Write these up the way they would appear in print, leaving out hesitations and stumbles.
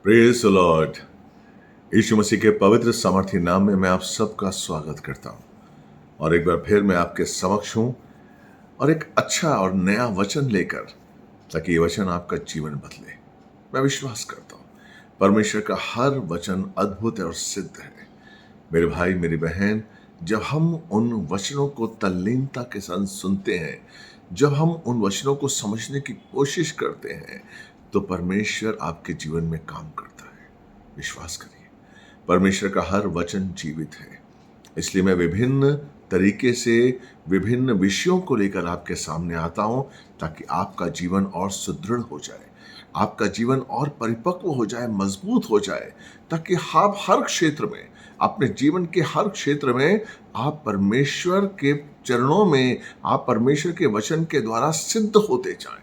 Praise the lord. Yeshu Masih के पवित्र सामर्थी नाम में मैं आप सबका स्वागत करता हूं और एक बार फिर मैं आपके समक्ष हूं और एक अच्छा और नया वचन लेकर, ताकि ये वचन आपका जीवन बदले। मैं विश्वास करता हूं परमेश्वर का हर वचन अद्भुत है और सिद्ध है। मेरे भाई मेरी बहन, जब हम उन वचनों को तल्लीनता के साथ सुनते हैं, जब हम उन वचनों को समझने की कोशिश करते हैं, तो परमेश्वर आपके जीवन में काम करता है। विश्वास करिए, परमेश्वर का हर वचन जीवित है। इसलिए मैं विभिन्न तरीके से विभिन्न विषयों को लेकर आपके सामने आता हूं, ताकि आपका जीवन और सुदृढ़ हो जाए, आपका जीवन और परिपक्व हो जाए, मजबूत हो जाए, ताकि आप हर क्षेत्र में, अपने जीवन के हर क्षेत्र में आप परमेश्वर के चरणों में, आप परमेश्वर के वचन के द्वारा सिद्ध होते जाएं,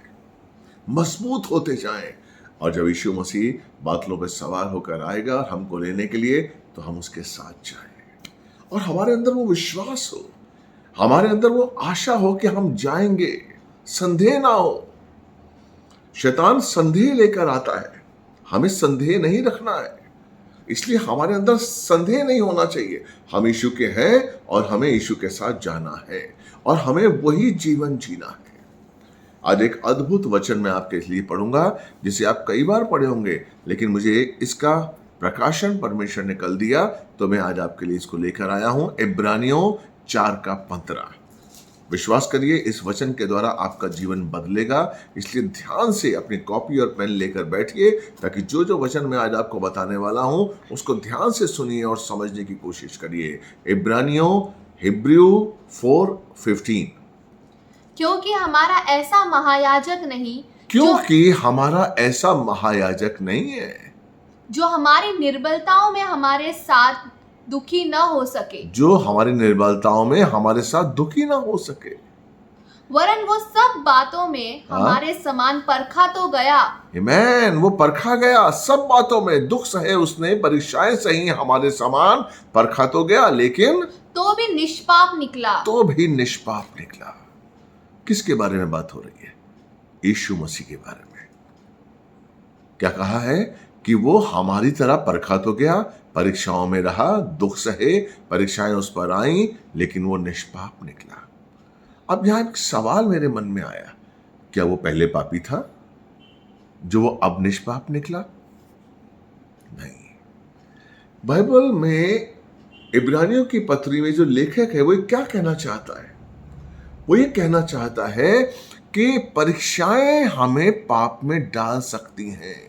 मजबूत होते जाएं। और जब यीशु मसीह बादलों पर सवार होकर आएगा हमको लेने के लिए, तो हम उसके साथ जाएं और हमारे अंदर वो विश्वास हो, हमारे अंदर वो आशा हो कि हम जाएंगे, संदेह ना हो। शैतान संदेह लेकर आता है, हमें संदेह नहीं रखना है। इसलिए हमारे अंदर संदेह नहीं होना चाहिए। हम यीशु के हैं और हमें यीशु के साथ जाना है और हमें वही जीवन जीना है। आज एक अद्भुत वचन मैं आपके लिए पढ़ूंगा, जिसे आप कई बार पढ़े होंगे, लेकिन मुझे इसका प्रकाशन परमेश्वर ने कल दिया, तो मैं आज आपके लिए इसको लेकर आया हूं। इब्रानियों 4:15। विश्वास करिए, इस वचन के द्वारा आपका जीवन बदलेगा। इसलिए ध्यान से अपनी कॉपी और पेन लेकर बैठिए, ताकि जो जो वचन मैं आज आपको बताने वाला हूं उसको ध्यान से सुनिए और समझने की कोशिश करिए। इब्रानियों हिब्रू 4:15। क्योंकि हमारा ऐसा महायाजक नहीं क्योंकि हमारा ऐसा महायाजक नहीं है जो हमारी निर्बलताओं में हमारे साथ दुखी न हो सके, जो हमारी निर्बलताओं में हमारे साथ दुखी ना हो सके, वरन वो सब बातों में हमारे समान परखा तो गया। आमीन। वो परखा गया, सब बातों में दुख सहे उसने, परीक्षाएं सही, हमारे समान परखा तो गया, लेकिन तो भी निष्पाप निकला। तो भी निष्पाप निकला। किसके बारे में बात हो रही है? यीशु मसीह के बारे में। क्या कहा है कि वो हमारी तरह परखा तो गया, परीक्षाओं में रहा, दुख सहे, परीक्षाएं उस पर आई, लेकिन वो निष्पाप निकला। अब यहां एक सवाल मेरे मन में आया, क्या वो पहले पापी था जो वो अब निष्पाप निकला? नहीं। बाइबल में इब्रानियों की पत्री में जो लेखक है वो क्या कहना चाहता है? वो ये कहना चाहता है कि परीक्षाएं हमें पाप में डाल सकती हैं।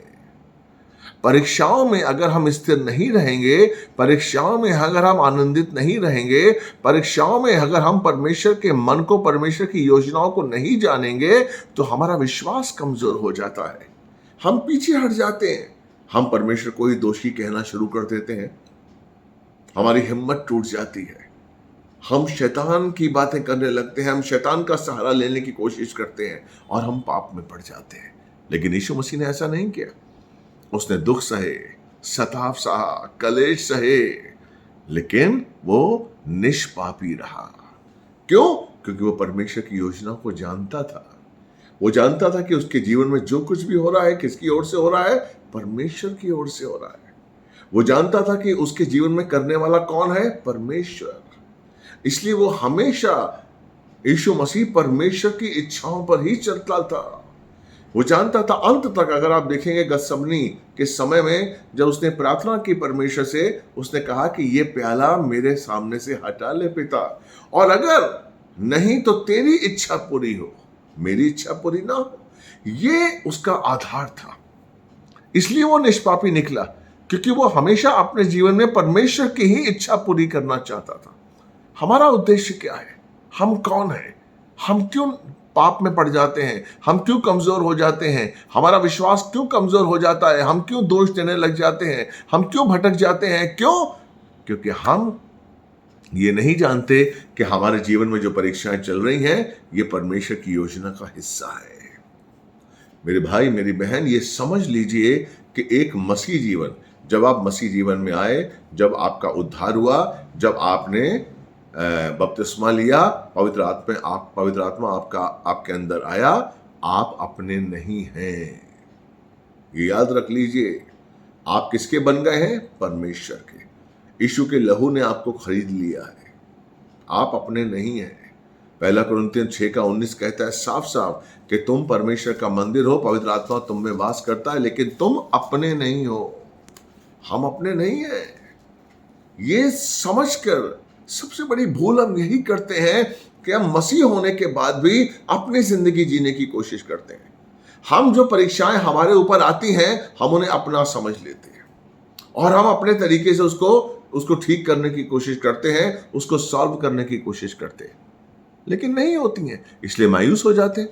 परीक्षाओं में अगर हम स्थिर नहीं रहेंगे, परीक्षाओं में अगर हम आनंदित नहीं रहेंगे, परीक्षाओं में अगर हम परमेश्वर के मन को, परमेश्वर की योजनाओं को नहीं जानेंगे, तो हमारा विश्वास कमजोर हो जाता है, हम पीछे हट जाते हैं, हम परमेश्वर को ही दोषी कहना शुरू कर देते हैं, हमारी हिम्मत टूट जाती है, हम शैतान की बातें करने लगते हैं, हम शैतान का सहारा लेने की कोशिश करते हैं और हम पाप में पड़ जाते हैं। लेकिन यीशु मसीह ने ऐसा नहीं किया। उसने दुख सहे, सताव सहा, कलेश सहे, लेकिन वो निष्पापी रहा। क्यों? क्योंकि वो परमेश्वर की योजना को जानता था। वो जानता था कि उसके जीवन में जो कुछ भी हो रहा है किसकी ओर से हो रहा है? परमेश्वर की ओर से हो रहा है। वो जानता था कि उसके जीवन में करने वाला कौन है? परमेश्वर। इसलिए वो हमेशा, यीशु मसीह परमेश्वर की इच्छाओं पर ही चलता था। वो जानता था अंत तक। अगर आप देखेंगे गतसमनी के समय में जब उसने प्रार्थना की परमेश्वर से, उसने कहा कि ये प्याला मेरे सामने से हटा ले पिता, और अगर नहीं तो तेरी इच्छा पूरी हो, मेरी इच्छा पूरी ना हो। ये उसका आधार था। इसलिए वो निष्पापी निकला, क्योंकि वो हमेशा अपने जीवन में परमेश्वर की ही इच्छा पूरी करना चाहता था। हमारा उद्देश्य क्या है? हम कौन हैं? हम क्यों पाप में पड़ जाते हैं? हम क्यों कमजोर हो जाते हैं? हमारा विश्वास क्यों कमजोर हो जाता है? हम क्यों दोष देने लग जाते हैं? हम क्यों भटक जाते हैं? क्यों? क्योंकि हम ये नहीं जानते कि हमारे जीवन में जो परीक्षाएं चल रही हैं, ये परमेश्वर की योजना का हिस्सा है। मेरे भाई मेरी बहन, ये समझ लीजिए कि एक मसीह जीवन, जब आप मसीह जीवन में आए, जब आपका उद्धार हुआ, जब आपने बपतिस्मा लिया, पवित्र आत्मा आपके अंदर आया, आप अपने नहीं हैं। ये याद रख लीजिए, आप किसके बन गए हैं? परमेश्वर के। यीशु के लहू ने आपको खरीद लिया है, आप अपने नहीं हैं। पहला कुरिन्थियों 6:19 कहता है साफ साफ कि तुम परमेश्वर का मंदिर हो, पवित्र आत्मा तुम में वास करता है, लेकिन तुम अपने नहीं हो। हम अपने नहीं हैं। ये समझकर सबसे बड़ी भूल हम यही करते हैं कि हम मसीह होने के बाद भी अपनी जिंदगी जीने की कोशिश करते हैं। हम जो परीक्षाएं हमारे ऊपर आती हैं, हम उन्हें अपना समझ लेते हैं और हम अपने तरीके से उसको ठीक करने की कोशिश करते हैं, उसको सॉल्व करने की कोशिश करते हैं, लेकिन नहीं होती हैं। इसलिए मायूस हो जाते हैं,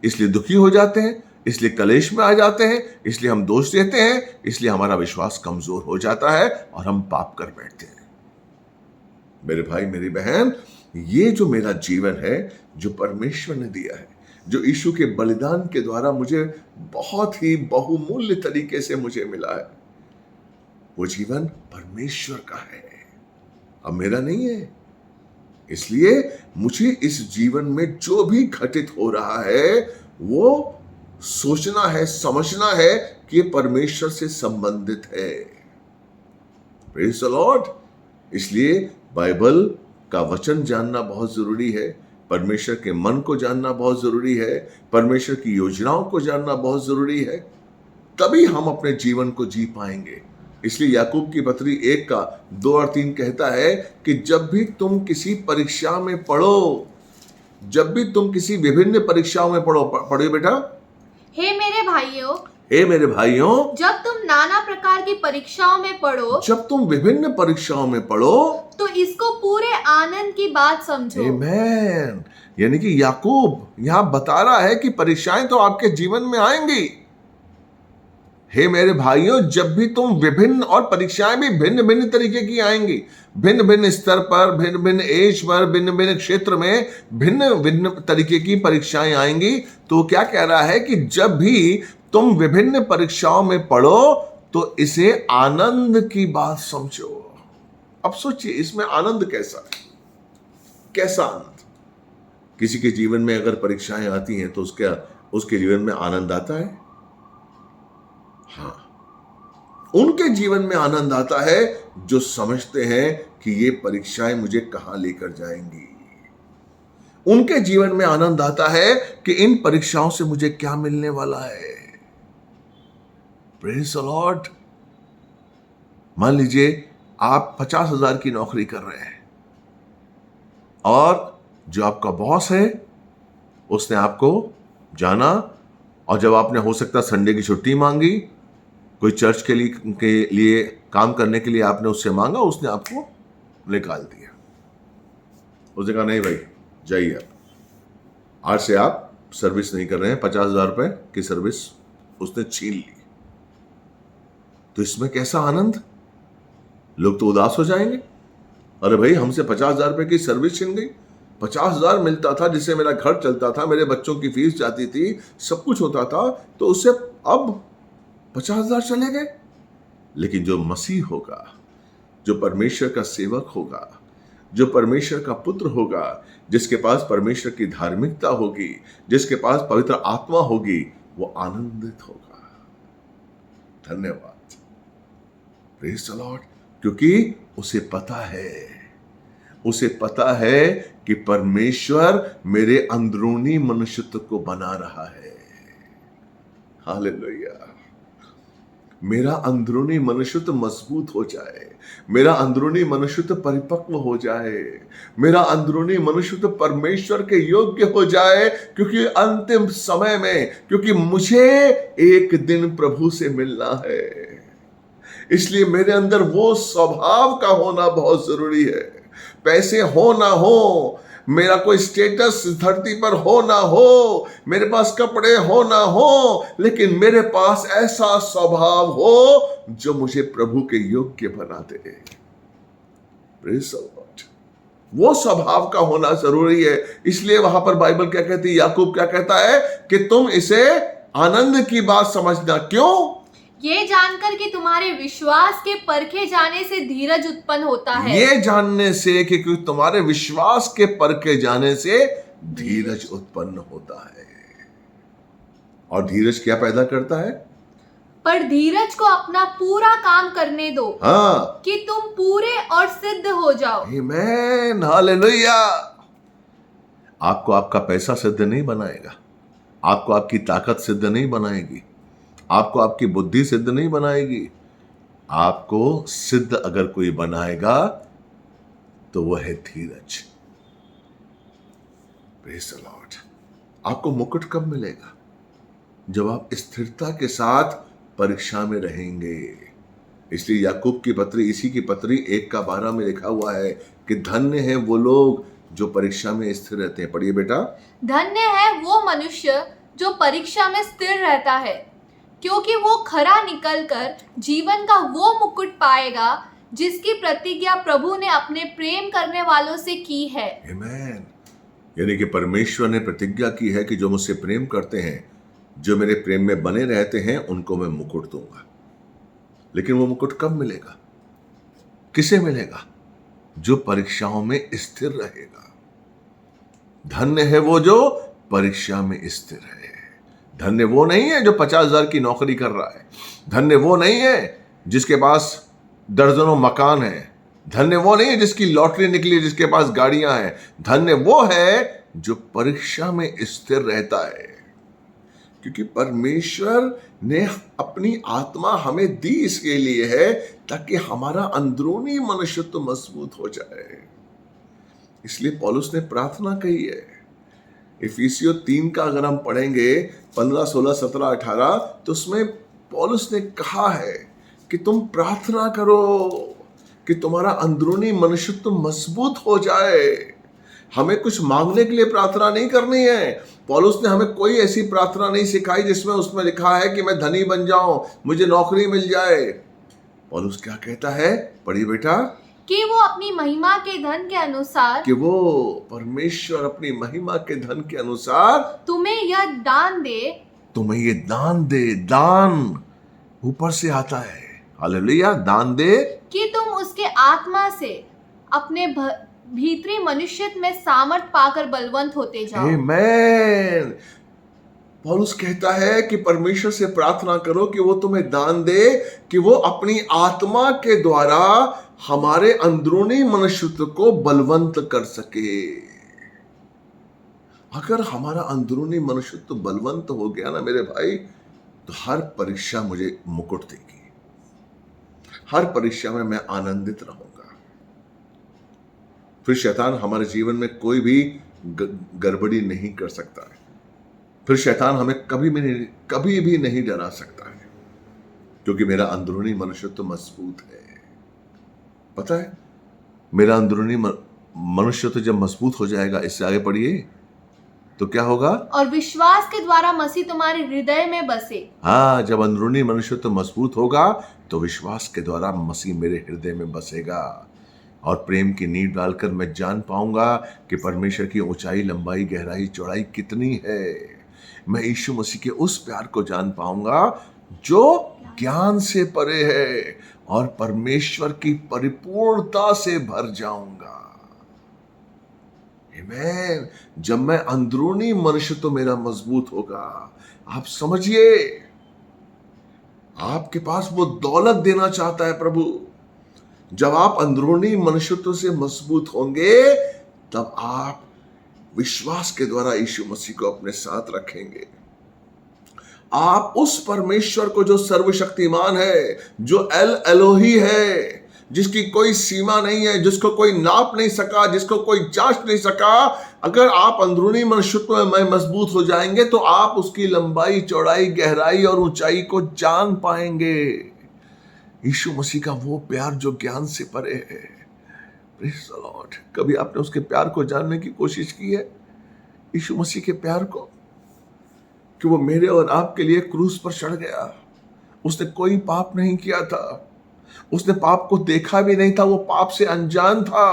इसलिए दुखी हो जाते हैं, इसलिए कलेश में आ जाते हैं, इसलिए हम दोष देते हैं, इसलिए हमारा विश्वास कमजोर हो जाता है और हम पाप कर बैठते हैं। मेरे भाई मेरी बहन, ये जो मेरा जीवन है, जो परमेश्वर ने दिया है, जो यीशु के बलिदान के द्वारा मुझे बहुत ही बहुमूल्य तरीके से मुझे मिला है, वो जीवन परमेश्वर का है, अब मेरा नहीं है। इसलिए मुझे इस जीवन में जो भी घटित हो रहा है वो सोचना है, समझना है कि ये परमेश्वर से संबंधित है। Praise the Lord. इसलिए बाइबल का वचन जानना बहुत जरूरी है, परमेश्वर के मन को जानना बहुत जरूरी है, परमेश्वर की योजनाओं को जानना बहुत जरूरी है, तभी हम अपने जीवन को जी पाएंगे। इसलिए याकूब की पत्री 1:2 और 3 कहता है कि जब भी तुम किसी परीक्षा में पढ़ो, जब भी तुम किसी विभिन्न परीक्षाओं में पढ़ो बेटा, हे मेरे भाइयों, हे मेरे भाइयों, जब तुम नाना प्रकार की परीक्षाओं में पढ़ो, जब तुम विभिन्न परीक्षाओं में पढ़ो, तो इसको पूरे आनंद की बात समझो। आमीन। यानी कि याकूब यहां बता रहा है कि परीक्षाएं तो आपके जीवन में आएंगी। हे मेरे भाइयों, जब भी तुम विभिन्न, और परीक्षाएं भी भिन्न भिन्न तरीके की आएंगी, भिन्न भिन्न स्तर पर, भिन्न भिन्न एज पर, भिन्न भिन्न क्षेत्र में भिन्न भिन्न तरीके की परीक्षाएं आएंगी। तो क्या कह रहा है कि जब भी तुम विभिन्न परीक्षाओं में पढ़ो तो इसे आनंद की बात समझो। अब सोचिए इसमें आनंद कैसा है, कैसा आनंद? किसी के जीवन में अगर परीक्षाएं आती हैं तो उसके जीवन में आनंद आता है? हाँ, उनके जीवन में आनंद आता है जो समझते हैं कि ये परीक्षाएं मुझे कहां लेकर जाएंगी। उनके जीवन में आनंद आता है कि इन परीक्षाओं से मुझे क्या मिलने वाला है। Praise the Lord. मान लीजिए आप 50,000 की नौकरी कर रहे हैं और जो आपका बॉस है उसने आपको जाना, और जब आपने हो सकता संडे की छुट्टी मांगी, कोई चर्च के लिए काम करने के लिए आपने उससे मांगा, उसने आपको निकाल दिया। उसने कहा नहीं भाई जाइए, आज से आप सर्विस नहीं कर रहे हैं, 50,000 रुपए की सर्विस उसने छीन ली। तो इसमें कैसा आनंद? लोग तो उदास हो जाएंगे, अरे भाई हमसे 50,000 रुपए की सर्विस छीन गई। 50,000 मिलता था जिससे मेरा घर चलता था, मेरे बच्चों की फीस जाती थी, सब कुछ होता था, तो उससे अब 50,000 चले गए। लेकिन जो मसीह होगा, जो परमेश्वर का सेवक होगा, जो परमेश्वर का पुत्र होगा, जिसके पास परमेश्वर की धार्मिकता होगी, जिसके पास पवित्र आत्मा होगी, वो आनंदित होगा। धन्यवाद, प्रेज़ द लॉर्ड। क्योंकि उसे पता है कि परमेश्वर मेरे अंदरूनी मनुष्यत्व को बना रहा है। हालेलुया। मेरा अंदरूनी मनुष्यत्व मजबूत हो जाए, मेरा अंदरूनी मनुष्यत्व परिपक्व हो जाए, मेरा अंदरूनी मनुष्यत्व परमेश्वर के योग्य हो जाए, क्योंकि अंतिम समय में, क्योंकि मुझे एक दिन प्रभु से मिलना है, इसलिए मेरे अंदर वो स्वभाव का होना बहुत जरूरी है। पैसे हो ना हो, मेरा कोई स्टेटस धरती पर हो ना हो, मेरे पास कपड़े हो ना हो, लेकिन मेरे पास ऐसा स्वभाव हो जो मुझे प्रभु के योग्य बना दे। Praise the Lord. वो स्वभाव का होना जरूरी है। इसलिए वहां पर बाइबल क्या कहती है, याकूब क्या कहता है कि तुम इसे आनंद की बात समझना। क्यों? ये जानकर कि तुम्हारे विश्वास के परखे जाने से धीरज उत्पन्न होता है। ये जानने से कि तुम्हारे विश्वास के परखे जाने से धीरज उत्पन्न होता है। और धीरज क्या पैदा करता है? पर धीरज को अपना पूरा काम करने दो हाँ, कि तुम पूरे और सिद्ध हो जाओ। आमीन, हालेलुया। आपको आपका पैसा सिद्ध नहीं बनाएगा, आपको आपकी ताकत सिद्ध नहीं बनाएगी, आपको आपकी बुद्धि सिद्ध नहीं बनाएगी। आपको सिद्ध अगर कोई बनाएगा तो वह है धीरज। Praise the Lord. आपको मुकुट कब मिलेगा? जब आप स्थिरता के साथ परीक्षा में रहेंगे। इसलिए याकूब की पत्री, इसी की पत्री 1:12 में लिखा हुआ है कि धन्य है वो लोग जो परीक्षा में स्थिर रहते हैं। पढ़िए बेटा। धन्य है वो मनुष्य जो परीक्षा में स्थिर रहता है, क्योंकि वो खरा निकलकर जीवन का वो मुकुट पाएगा जिसकी प्रतिज्ञा प्रभु ने अपने प्रेम करने वालों से की है। आमीन। यानी कि परमेश्वर ने प्रतिज्ञा की है कि जो मुझसे प्रेम करते हैं, जो मेरे प्रेम में बने रहते हैं, उनको मैं मुकुट दूंगा। लेकिन वो मुकुट कब मिलेगा? किसे मिलेगा? जो परीक्षाओं में स्थिर रहेगा। धन्य है वो जो परीक्षा में स्थिर है। धन्य वो नहीं है जो 50,000 की नौकरी कर रहा है। धन्य वो नहीं है जिसके पास दर्जनों मकान है। धन्य वो नहीं है जिसकी लॉटरी निकली, जिसके पास गाड़ियां हैं। धन्य वो है जो परीक्षा में स्थिर रहता है, क्योंकि परमेश्वर ने अपनी आत्मा हमें दी इसके लिए है ताकि हमारा अंदरूनी मनुष्यत्व मजबूत हो जाए। इसलिए पौलुस ने प्रार्थना कही है। इफिसियों 3 का अगर हम पढ़ेंगे 15, 16, 17, 18, तो उसमें पौलुस ने कहा है कि तुम प्रार्थना करो कि तुम्हारा अंदरूनी मनुष्यत्व मजबूत हो जाए। हमें कुछ मांगने के लिए प्रार्थना नहीं करनी है। पौलुस ने हमें कोई ऐसी प्रार्थना नहीं सिखाई जिसमें उसमें लिखा है कि मैं धनी बन जाऊं, मुझे नौकरी मिल जाए। पौलुस क्या कहता है? पढ़िए बेटा। कि वो अपनी महिमा के धन के अनुसार, कि वो परमेश्वर अपनी महिमा के धन के अनुसार तुम्हें यह दान दे। तुम्हें ये दान दे। दान ऊपर से आता है। हालेलुया। दान दे कि तुम उसके आत्मा से अपने भीतरी मनुष्यत्व में सामर्थ पाकर बलवंत होते जाओ। आमीन। पौलुस कहता है कि परमेश्वर से प्रार्थना करो कि वो तुम्हें दान दे, कि वो अपनी आत्मा के द्वारा हमारे अंदरूनी मनुष्यत्व को बलवंत कर सके। अगर हमारा अंदरूनी मनुष्यत्व बलवंत हो गया ना मेरे भाई, तो हर परीक्षा मुझे मुकुट देगी। हर परीक्षा में मैं आनंदित रहूंगा। फिर शैतान हमारे जीवन में कोई भी गड़बड़ी नहीं कर सकता है। फिर शैतान हमें कभी भी नहीं डरा सकता है, क्योंकि मेरा अंदरूनी मनुष्यत्व मजबूत है। पता है, मेरा अंदरूनी मनुष्यत्व जब मजबूत हो जाएगा, इससे आगे पढ़िए, तो क्या होगा? और विश्वास के द्वारा मसीह तुम्हारे हृदय में बसे। हाँ, जब अंदरूनी मनुष्यत्व मजबूत होगा तो विश्वास के द्वारा मसीह मेरे हृदय में बसेगा। और प्रेम की नींव डालकर मैं जान पाऊंगा कि परमेश्वर की ऊंचाई, लंबाई, गहराई, चौड़ाई कितनी है। मैं यीशु मसीह के उस प्यार को जान पाऊंगा जो ज्ञान से परे है, और परमेश्वर की परिपूर्णता से भर जाऊंगा। आमीन। जब मैं अंदरूनी मनुष्यत्व मेरा मजबूत होगा, आप समझिए, आपके पास वो दौलत देना चाहता है प्रभु। जब आप अंदरूनी मनुष्यत्व से मजबूत होंगे, तब आप विश्वास के द्वारा यीशु मसीह को अपने साथ रखेंगे। आप उस परमेश्वर को जो सर्वशक्तिमान है, जो एल एलोही है, जिसकी कोई सीमा नहीं है, जिसको कोई नाप नहीं सका, जिसको कोई जांच नहीं सका, अगर आप अंदरूनी मनुष्यत्व में मजबूत हो जाएंगे तो आप उसकी लंबाई, चौड़ाई, गहराई और ऊंचाई को जान पाएंगे। यीशु मसीह का वो प्यार जो ज्ञान से परे है। Praise the Lord. कभी आपने उसके प्यार को जानने की कोशिश की है? यीशु मसीह के प्यार को, कि वो मेरे और आपके लिए क्रूस पर चढ़ गया। उसने कोई पाप नहीं किया था, उसने पाप को देखा भी नहीं था, वो पाप से अनजान था।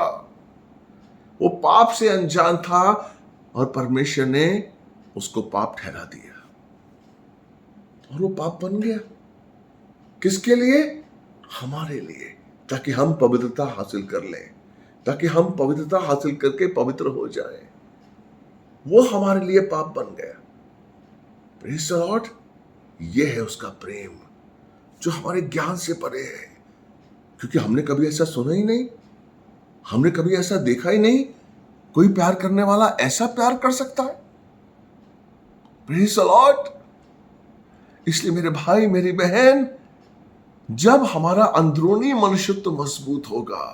वो पाप से अनजान था और परमेश्वर ने उसको पाप ठहरा दिया, और वो पाप बन गया। किसके लिए? हमारे लिए, ताकि हम पवित्रता हासिल कर लें, ताकि हम पवित्रता हासिल करके पवित्र हो जाएं। वो हमारे लिए पाप बन गया। Praise the Lord. ये है उसका प्रेम। जो हमारे ज्ञान से परे है, क्योंकि हमने कभी ऐसा सुना ही नहीं, हमने कभी ऐसा देखा ही नहीं। कोई प्यार करने वाला ऐसा प्यार कर सकता है? Praise the Lord. इसलिए मेरे भाई, मेरी बहन, जब हमारा अंदरूनी मनुष्यत्व मजबूत होगा,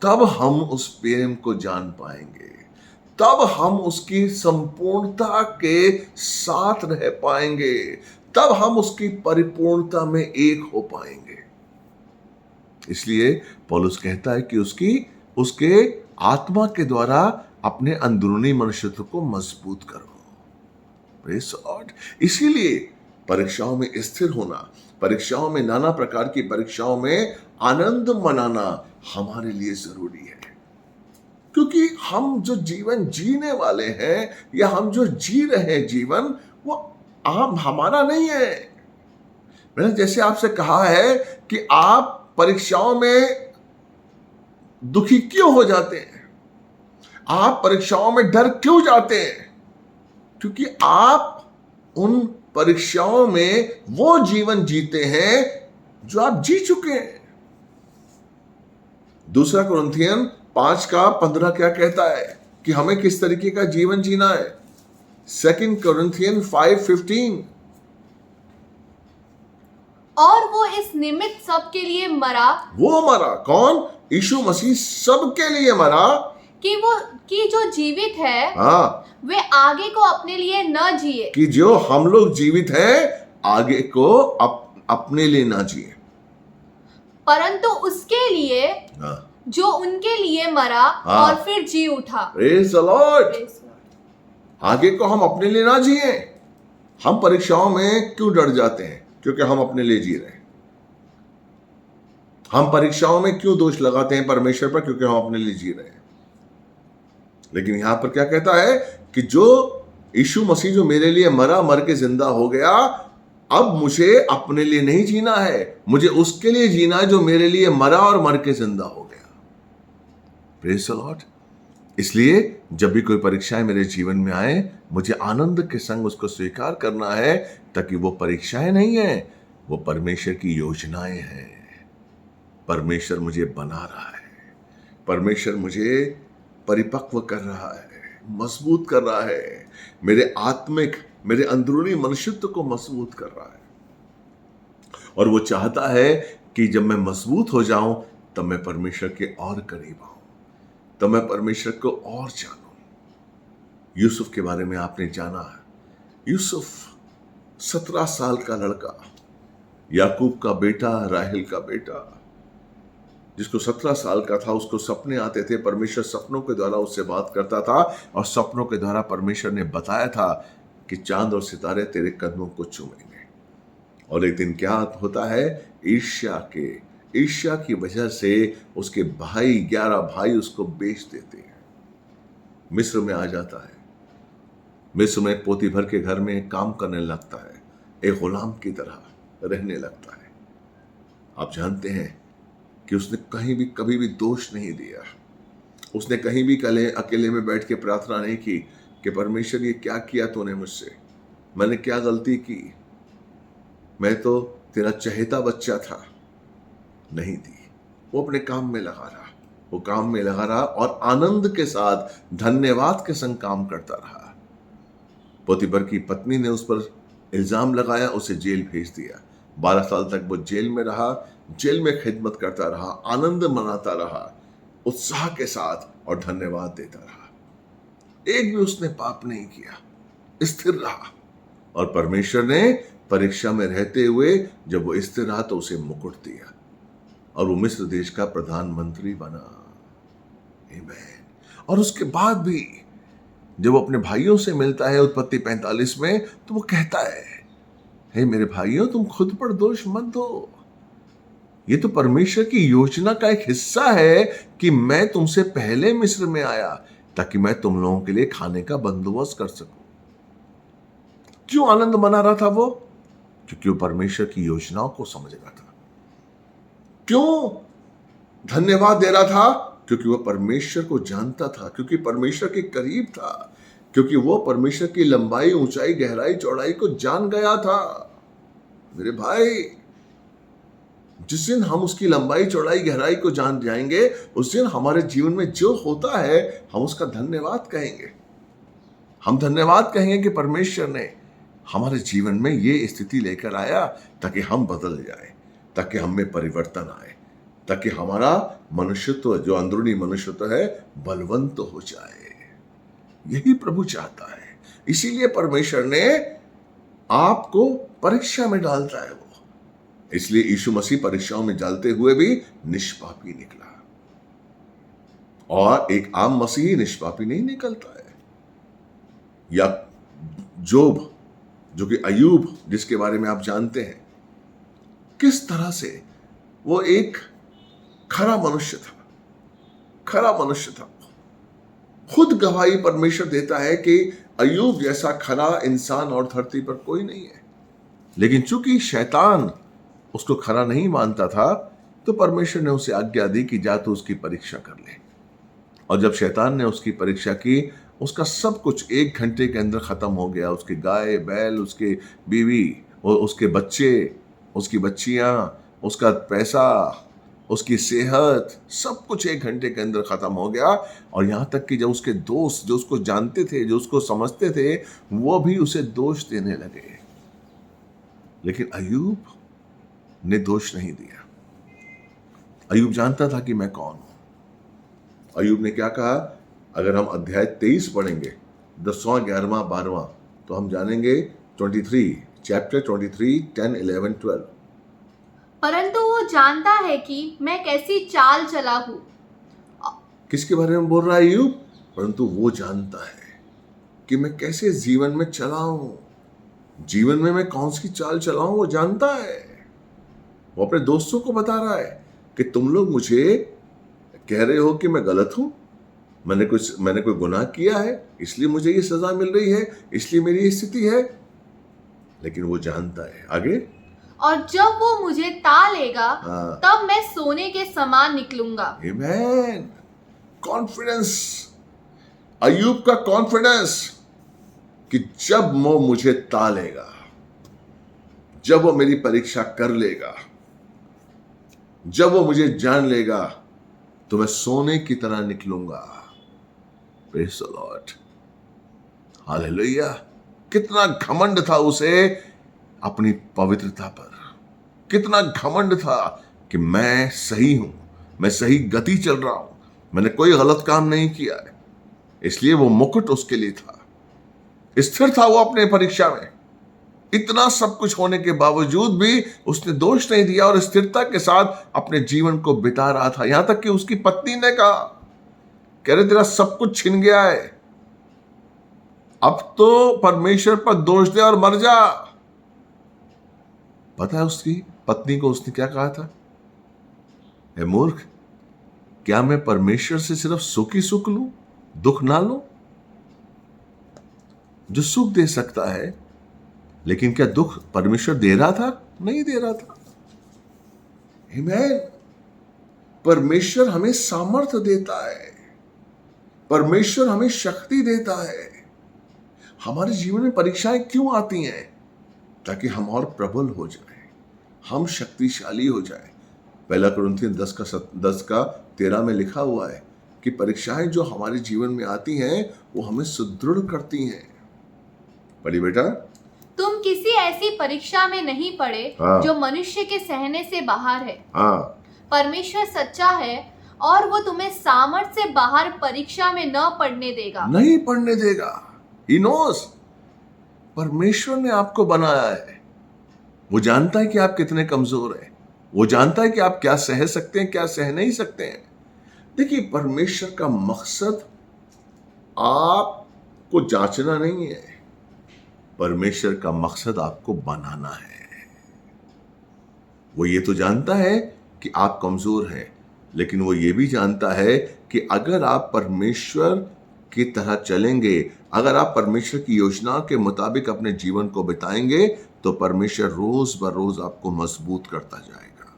तब हम उस प्रेम को जान पाएंगे, तब हम उसकी संपूर्णता के साथ रह पाएंगे, तब हम उसकी परिपूर्णता में एक हो पाएंगे। इसलिए पौलुस कहता है कि उसके आत्मा के द्वारा अपने अंदरूनी मनुष्यत्व को मजबूत करो। Praise the Lord. इसीलिए परीक्षाओं में स्थिर होना, परीक्षाओं में, नाना प्रकार की परीक्षाओं में आनंद मनाना हमारे लिए जरूरी है, क्योंकि हम जो जीवन जीने वाले हैं, या हम जो जी रहे हैं जीवन, वो आम हमारा नहीं है। मैंने जैसे आपसे कहा है कि आप परीक्षाओं में दुखी क्यों हो जाते हैं, आप परीक्षाओं में डर क्यों जाते हैं, क्योंकि आप उन परीक्षाओं में वो जीवन जीते हैं जो आप जी चुके हैं। दूसरा कुरिन्थियन 5:15 क्या कहता है कि हमें किस तरीके का जीवन जीना है? 2 कुरिन्थियन 5:15, और वो इस निमित्त सबके लिए मरा। वो मरा कौन? यीशु मसीह सबके लिए मरा, कि जो जीवित है हाँ, वे आगे को अपने लिए न जिए, कि जो हम लोग जीवित हैं आगे को अपने लिए ना जिए, परंतु उसके लिए हाँ, जो उनके लिए मरा हाँ। और फिर जी उठा। Praise the Lord. आगे को हम अपने लिए ना जिए। हम परीक्षाओं में क्यों डर जाते हैं? क्योंकि हम अपने लिए जी रहे हैं। हम परीक्षाओं में क्यों दोष लगाते हैं परमेश्वर पर? क्योंकि हम अपने लिए जी रहे हैं। लेकिन यहां पर क्या कहता है कि जो यीशु मसीह जो मेरे लिए मरा, मर के जिंदा हो गया, अब मुझे अपने लिए नहीं जीना है, मुझे उसके लिए जीना है जो मेरे लिए मरा और मर के जिंदा हो गया। Praise the Lord. इसलिए जब भी कोई परीक्षाएं मेरे जीवन में आए, मुझे आनंद के संग उसको स्वीकार करना है, ताकि वो परीक्षाएं नहीं है, वो परमेश्वर की योजनाएं हैं। परमेश्वर मुझे बना रहा है, परमेश्वर मुझे परिपक्व कर रहा है, मजबूत कर रहा है, मेरे आत्मिक, मेरे अंदरूनी मनुष्यत्व को मजबूत कर रहा है। और वो चाहता है कि जब मैं मजबूत हो जाऊं, तब मैं परमेश्वर के और करीब आऊं, तब मैं परमेश्वर को और जानूं। यूसुफ के बारे में आपने जाना है। यूसुफ 17 साल का लड़का, याकूब का बेटा, राहेल का बेटा, जिसको 17 साल का था, उसको सपने आते थे। परमेश्वर सपनों के द्वारा उससे बात करता था, और सपनों के द्वारा परमेश्वर ने बताया था कि चांद और सितारे तेरे कदमों को चूमेंगे। और एक दिन क्या होता है? ईर्ष्या की वजह से उसके भाई, 11 भाई उसको बेच देते हैं। मिस्र में आ जाता है। मिस्र में पोतीफर के घर में काम करने लगता है, एक गुलाम की तरह रहने लगता है। आप जानते हैं कि उसने कभी भी दोष नहीं दिया। उसने कहीं भी अकेले में बैठ के प्रार्थना नहीं की कि परमेश्वर ये क्या किया तूने मुझसे, मैंने क्या गलती की, मैं तो तेरा चहेता बच्चा था। नहीं दी। वो अपने काम में लगा रहा, वो काम में लगा रहा और आनंद के साथ, धन्यवाद के संग काम करता रहा। पोतीफर की पत्नी ने उस पर इल्जाम लगाया, उसे जेल भेज दिया। 12 साल तक वो जेल में रहा, जेल में खिदमत करता रहा, आनंद मनाता रहा, उत्साह के साथ, और धन्यवाद देता रहा। एक भी उसने पाप नहीं किया, स्थिर रहा। और परमेश्वर ने परीक्षा में रहते हुए जब वो स्थिर रहा तो उसे मुकुट दिया, और वो मिस्र देश का प्रधानमंत्री बना। आमीन। और उसके बाद भी जब वो अपने भाइयों से मिलता है उत्पत्ति 45 में, तो वो कहता है, हे मेरे भाइयों, तुम खुद पर दोष मत दो। ये तो परमेश्वर की योजना का एक हिस्सा है कि मैं तुमसे पहले मिस्र में आया, ताकि मैं तुम लोगों के लिए खाने का बंदोबस्त कर सकूं। क्यों आनंद मना रहा था वो? क्योंकि वो परमेश्वर की योजनाओं को समझ रहा था। क्यों धन्यवाद दे रहा था? क्योंकि वो परमेश्वर को जानता था, क्योंकि परमेश्वर के करीब था, क्योंकि वो परमेश्वर की लंबाई, ऊंचाई, गहराई, चौड़ाई को जान गया था। मेरे भाई, जिस दिन हम उसकी लंबाई चौड़ाई गहराई को जान जाएंगे, उस दिन हमारे जीवन में जो होता है हम उसका धन्यवाद कहेंगे। हम धन्यवाद कहेंगे कि परमेश्वर ने हमारे जीवन में ये स्थिति लेकर आया ताकि हम बदल जाए, ताकि हम में परिवर्तन आए, ताकि हमारा मनुष्यत्व, जो अंदरूनी मनुष्यत्व है, बलवंत हो जाए। यही प्रभु चाहता है। इसीलिए परमेश्वर ने आपको परीक्षा में डालता है वो। इसलिए यीशु मसीह परीक्षाओं में डालते हुए भी निष्पापी निकला, और एक आम मसीही निष्पापी नहीं निकलता है। या जोब, जो कि अय्यूब, जिसके बारे में आप जानते हैं, किस तरह से वो एक खरा मनुष्य था, खरा मनुष्य था। खुद गवाही परमेश्वर देता है कि अय्यूब जैसा खरा इंसान और धरती पर कोई नहीं है। लेकिन चूंकि शैतान उसको खरा नहीं मानता था, तो परमेश्वर ने उसे आज्ञा दी कि जा तो उसकी परीक्षा कर ले। और जब शैतान ने उसकी परीक्षा की, उसका सब कुछ 1 घंटे के अंदर खत्म हो गया। उसके गाय बैल, उसके बीवी, उसके बच्चे, उसकी बच्चियां, उसका पैसा, उसकी सेहत, सब कुछ 1 घंटे के अंदर खत्म हो गया। और यहां तक कि जब उसके दोस्त, जो उसको जानते थे, जो उसको समझते थे, वो भी उसे दोष देने लगे। लेकिन अय्यूब ने दोष नहीं दिया। अय्यूब जानता था कि मैं कौन हूं। अय्यूब ने क्या कहा? अगर हम अध्याय 23 पढ़ेंगे, 10वां, 11वां, 12वां, तो हम जानेंगे 23, चैप्टर 23, 10, 11, 12। परंतु वो जानता है कि मैं कैसी चाल चला हूं। किसके बारे में बोल रहा है अय्यूब? परंतु वो जानता है कि मैं कैसे जीवन में चला हूं, जीवन में मैं कौन सी चाल चला हूं, वो जानता है। वो अपने दोस्तों को बता रहा है कि तुम लोग मुझे कह रहे हो कि मैं गलत हूं, मैंने कोई गुनाह किया है, इसलिए मुझे ये सजा मिल रही है, इसलिए मेरी ये स्थिति है। लेकिन वो जानता है आगे, और जब वो मुझे ता लेगा, तब मैं सोने के समान निकलूंगा। आमीन। कॉन्फिडेंस, अय्यूब का कॉन्फिडेंस कि जब वो मुझे ता लेगा, जब वो मेरी परीक्षा कर लेगा, जब वो मुझे जान लेगा, तो मैं सोने की तरह निकलूंगा। Praise the lord, hallelujah. कितना घमंड था उसे अपनी पवित्रता पर, कितना घमंड था कि मैं सही हूं, मैं सही गति चल रहा हूं, मैंने कोई गलत काम नहीं किया है। इसलिए वो मुकुट उसके लिए था। स्थिर था वो अपने परीक्षा में। इतना सब कुछ होने के बावजूद भी उसने दोष नहीं दिया और स्थिरता के साथ अपने जीवन को बिता रहा था। यहां तक कि उसकी पत्नी ने कहा, कह रहे तेरा सब कुछ छिन गया है, अब तो परमेश्वर पर दोष दे और मर जा। पता है उसकी पत्नी को उसने क्या कहा था? ए मूर्ख, क्या मैं परमेश्वर से सिर्फ सुख ही सुख लूं, दुख ना लूं? जो सुख दे सकता है, लेकिन क्या दुख परमेश्वर दे रहा था? नहीं दे रहा था। आमीन। परमेश्वर हमें सामर्थ्य देता है, परमेश्वर हमें शक्ति देता है। हमारे जीवन में परीक्षाएं क्यों आती हैं? ताकि हम और प्रबल हो जाएं, हम शक्तिशाली हो जाएं। 1 कुरिन्थियों 10:13 में लिखा हुआ है कि परीक्षाएं जो हमारे जीवन में आती हैं, वो हमें सुदृढ़ करती हैं। पढ़िए बेटा। तुम किसी ऐसी परीक्षा में नहीं पड़े जो मनुष्य के सहने से बाहर है। परमेश्वर सच्चा है और वो तुम्हें सामर्थ्य से बाहर परीक्षा में न पड़ने देगा। नहीं पड़ने देगा। He knows। परमेश्वर ने आपको बनाया है। वो जानता है कि आप कितने कमजोर हैं। वो जानता है कि आप क्या सह सकते हैं, क्या सह नहीं सकते हैं। देखिए, परमेश्वर का मकसद आपको जांचना नहीं है, परमेश्वर का मकसद आपको बनाना है। वो ये तो जानता है कि आप कमजोर हैं, लेकिन वो ये भी जानता है कि अगर आप परमेश्वर की तरह चलेंगे, अगर आप परमेश्वर की योजना के मुताबिक अपने जीवन को बिताएंगे, तो परमेश्वर रोज ब रोज आपको मजबूत करता जाएगा।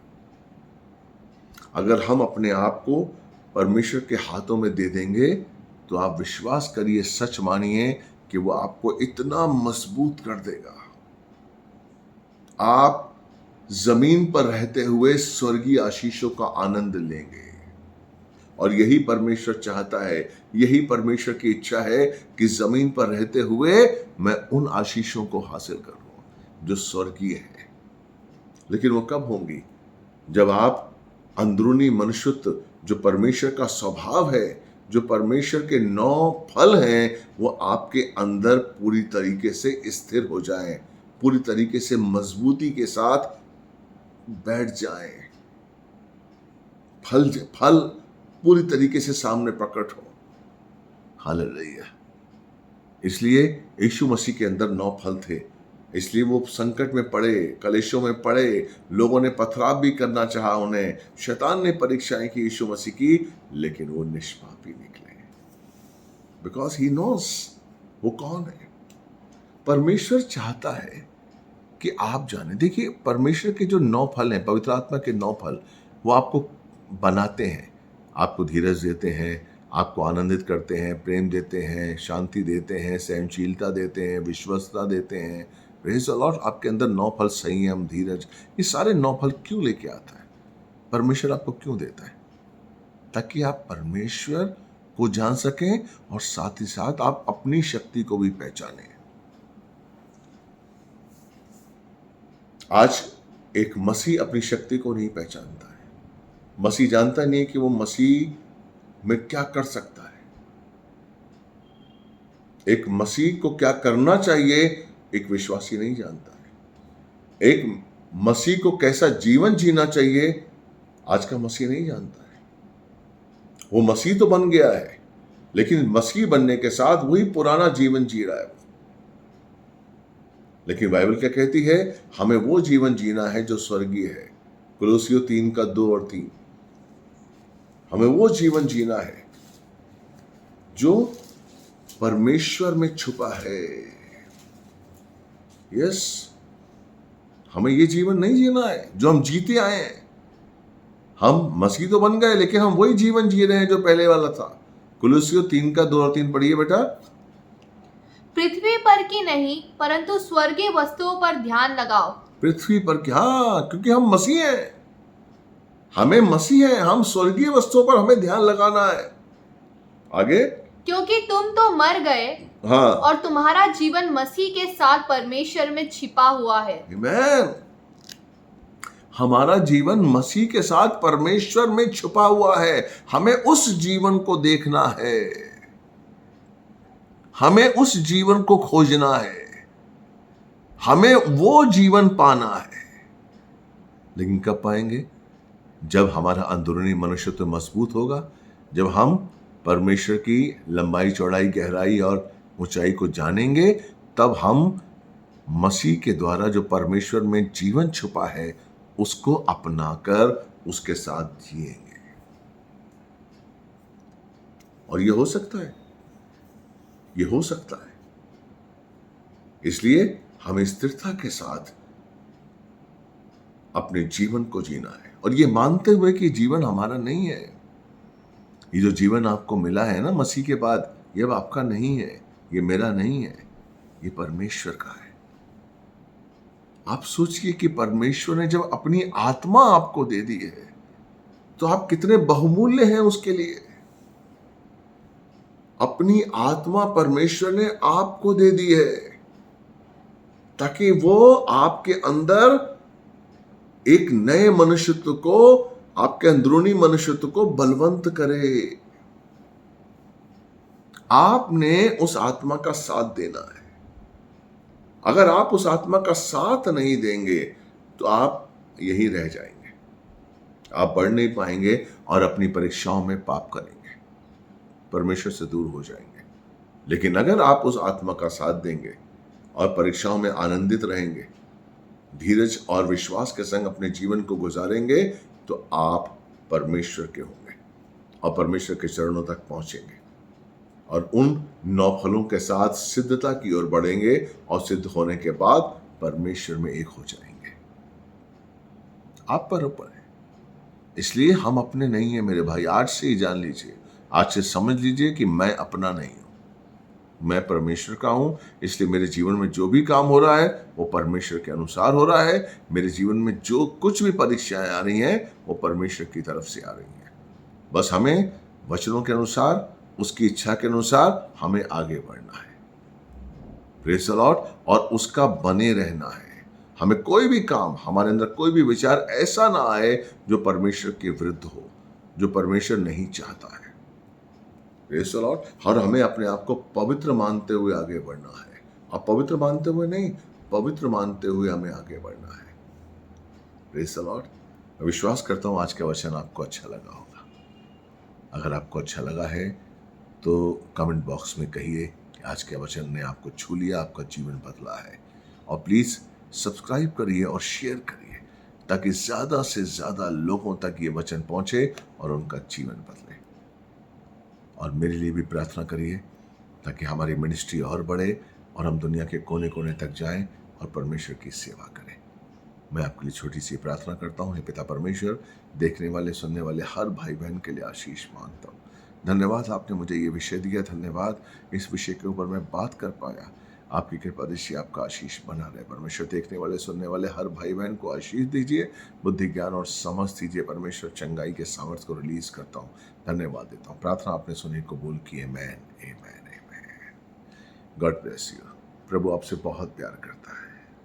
अगर हम अपने आप को परमेश्वर के हाथों में दे देंगे, तो आप विश्वास करिए, सच मानिए कि वो आपको इतना मजबूत कर देगा। आप जमीन पर रहते हुए स्वर्गीय आशीषों का आनंद लेंगे। और यही परमेश्वर चाहता है, यही परमेश्वर की इच्छा है कि जमीन पर रहते हुए मैं उन आशीषों को हासिल करूं जो स्वर्गीय है। लेकिन वो कब होंगी? जब आप अंदरूनी मनुष्यत्व, जो परमेश्वर का स्वभाव है, जो परमेश्वर के 9 फल हैं, वो आपके अंदर पूरी तरीके से स्थिर हो जाएं, पूरी तरीके से मजबूती के साथ बैठ जाएं, फल पूरी तरीके से सामने प्रकट हो। हालेलुया। इसलिए यीशु मसीह के अंदर 9 फल थे, इसलिए वो संकट में पड़े, कलेशों में पड़े, लोगों ने पथराव भी करना चाहा उन्हें, शैतान ने परीक्षाएं की यीशु मसीह की, लेकिन वो निष्पापी निकले, बिकॉज ही नोस वो कौन है। परमेश्वर चाहता है कि आप जाने। देखिए, परमेश्वर के जो 9 फल हैं, पवित्र आत्मा के 9 फल, वो आपको बनाते हैं, आपको धीरज देते हैं, आपको आनंदित करते हैं, प्रेम देते हैं, शांति देते हैं, सहनशीलता देते हैं, विश्वस्तता देते हैं। Praise the Lord. आपके अंदर 9 फल, संयम, धीरज, ये सारे 9 फल क्यों लेके आता है? परमेश्वर आपको क्यों देता है? ताकि आप परमेश्वर को जान सकें और साथ ही साथ आप अपनी शक्ति को भी पहचानें। आज एक मसीह अपनी शक्ति को नहीं पहचानता है। मसीह जानता नहीं कि वो मसीह में क्या कर सकता है। एक मसीह को क्या करना चाहिए, एक विश्वासी नहीं जानता है। एक मसीह को कैसा जीवन जीना चाहिए, आज का मसीह नहीं जानता है। वो मसीह तो बन गया है, लेकिन मसीह बनने के साथ वही पुराना जीवन जी रहा है। लेकिन बाइबल क्या कहती है? हमें वो जीवन जीना है जो स्वर्गीय है। कुलुस्सियों 3:2 और 3। हमें वो जीवन जीना है जो परमेश्वर में छुपा है। यस, हमें ये जीवन नहीं जीना है जो हम जीते आए हैं। हम मसीह तो बन गए, लेकिन हम वही जीवन जी रहे हैं जो पहले वाला था। कुलुस्सियों 3:2 और 3 पढ़िए बेटा। पृथ्वी पर की नहीं, परंतु स्वर्गीय वस्तुओं पर ध्यान लगाओ। पृथ्वी पर क्या? क्योंकि हम मसीह हैं, हमें मसीह है, हम स्वर्गीय वस्तुओं पर हमें ध्यान लगाना है। आगे, क्योंकि तुम तो मर गए, हाँ, और तुम्हारा जीवन मसीह के साथ परमेश्वर में छिपा हुआ है। आमीन। हमारा जीवन मसीह के साथ परमेश्वर में छुपा हुआ है। हमें उस जीवन को देखना है, हमें उस जीवन को खोजना है, हमें वो जीवन पाना है। लेकिन कब पाएंगे? जब हमारा अंदरूनी मनुष्यत्व मजबूत होगा, जब हम परमेश्वर की लंबाई, चौड़ाई, गहराई और ऊंचाई को जानेंगे, तब हम मसीह के द्वारा जो परमेश्वर में जीवन छुपा है उसको अपनाकर उसके साथ जिएंगे। और ये हो सकता है, ये हो सकता है। इसलिए हमें स्थिरता के साथ अपने जीवन को जीना है, और ये मानते हुए कि जीवन हमारा नहीं है। ये जो जीवन आपको मिला है ना मसीह के बाद, ये अब आपका नहीं है, ये मेरा नहीं है, ये परमेश्वर का है। आप सोचिए कि परमेश्वर ने जब अपनी आत्मा आपको दे दी है, तो आप कितने बहुमूल्य हैं उसके लिए। अपनी आत्मा परमेश्वर ने आपको दे दी है ताकि वो आपके अंदर एक नए मनुष्यत्व को, आपके अंदरूनी मनुष्यत्व को बलवंत करे। आपने उस आत्मा का साथ देना है। अगर आप उस आत्मा का साथ नहीं देंगे तो आप यहीं रह जाएंगे, आप बढ़ नहीं पाएंगे और अपनी परीक्षाओं में पाप करेंगे, परमेश्वर से दूर हो जाएंगे। लेकिन अगर आप उस आत्मा का साथ देंगे और परीक्षाओं में आनंदित रहेंगे, धीरज और विश्वास के संग अपने जीवन को गुजारेंगे, तो आप परमेश्वर के होंगे और परमेश्वर के चरणों तक पहुंचेंगे और उन 9 फलों के साथ सिद्धता की ओर बढ़ेंगे, और सिद्ध होने के बाद परमेश्वर में एक हो जाएंगे। आप पर ऊपर है, इसलिए हम अपने नहीं है मेरे भाई। आज से ही जान लीजिए, आज से समझ लीजिए कि मैं अपना नहीं हूं, मैं परमेश्वर का हूं, इसलिए मेरे जीवन में जो भी काम हो रहा है वो परमेश्वर के अनुसार हो रहा है। मेरे जीवन में जो कुछ भी परीक्षाएं आ रही हैं वो परमेश्वर की तरफ से आ रही हैं। बस हमें वचनों के अनुसार, उसकी इच्छा के अनुसार हमें आगे बढ़ना है। Praise the Lord. और उसका बने रहना है। हमें कोई भी काम, हमारे अंदर कोई भी विचार ऐसा ना आए जो परमेश्वर के विरुद्ध हो, जो परमेश्वर नहीं चाहता है। Praise the Lord. और हमें अपने आप को पवित्र मानते हुए आगे बढ़ना है। अब पवित्र मानते हुए नहीं, पवित्र मानते हुए हमें आगे बढ़ना है। Praise the Lord. मैं विश्वास करता हूं आज का वचन आपको अच्छा लगा होगा। अगर आपको अच्छा लगा है तो कमेंट बॉक्स में कहिए कि आज के वचन ने आपको छू लिया, आपका जीवन बदला है। और प्लीज़ सब्सक्राइब करिए और शेयर करिए ताकि ज़्यादा से ज़्यादा लोगों तक ये वचन पहुंचे और उनका जीवन बदले। और मेरे लिए भी प्रार्थना करिए ताकि हमारी मिनिस्ट्री और बढ़े और हम दुनिया के कोने कोने तक जाएं और परमेश्वर की सेवा करें। मैं आपके लिए छोटी सी प्रार्थना करता हूँ। हे पिता परमेश्वर, देखने वाले सुनने वाले हर भाई बहन के लिए आशीष मांगता हूँ। धन्यवाद, आपने मुझे ये विषय दिया। धन्यवाद, इस विषय के ऊपर मैं बात कर पाया। आपकी कृपा दृष्टि, आपका आशीष बना रहे। परमेश्वर, देखने वाले सुनने वाले हर भाई बहन को आशीष दीजिए, बुद्धि ज्ञान और समझ दीजिए। परमेश्वर, चंगाई के सामर्थ्य को रिलीज करता हूँ। धन्यवाद देता हूँ। प्रार्थना आपने सुनी, कबूल की। Amen, amen, amen. God bless you. प्रभु आपसे बहुत प्यार करता है।